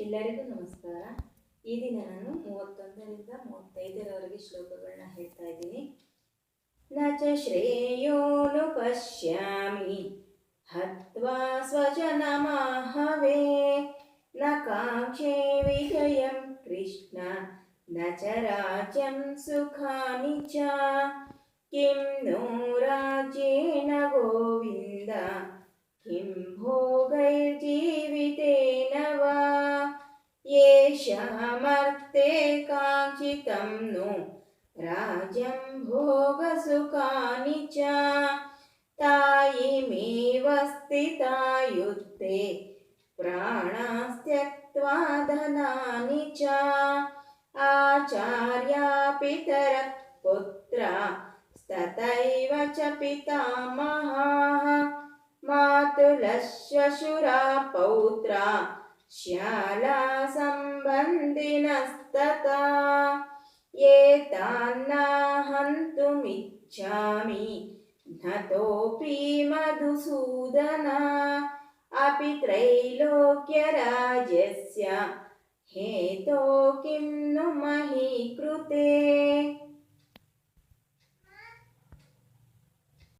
ಎಲ್ಲರಿಗೂ ನಮಸ್ಕಾರ. ಈ ದಿನ ನಾನು 31ರಿಂದ 35ರವರೆಗೆ ಶ್ಲೋಕಗಳನ್ನ ಹೇಳ್ತಾ ಇದ್ದೀನಿ. ನ ಚ ಶ್ರೇಯೋನು ಪಶ್ಯಾಮಿ ಹತ್ವಾ ಸ್ವಜನಮಾಹವೇ ನ ಕಾಂಕ್ಷೇ ವಿಜಯಂ ಕೃಷ್ಣ ನ ಚ ರಾಜ್ಯಂ ಸುಖಾನಿ ಚ ಕಿಂ नो ರಾಜ್ಯೇನ ಗೋವಿಂದ किं भोगैर्जीवितेन वा येषामर्थे काङ्क्षितं नो राज्यं भोगसुखानि च तायिमेव स्थिता युद्धे प्राणास्त्यक्त्वा धनानि च आचार्या पितरः पुत्रा तथैव च पितामहाः मातुलश्वशुरा पौत्रा श्याला सम्बन्धिनस्तथा एतान्नाहन्तुमिच्छामि नतोऽपि मधुसूदन अपि त्रैलोक्यराज्यस्य हेतो किं नु मही कृते।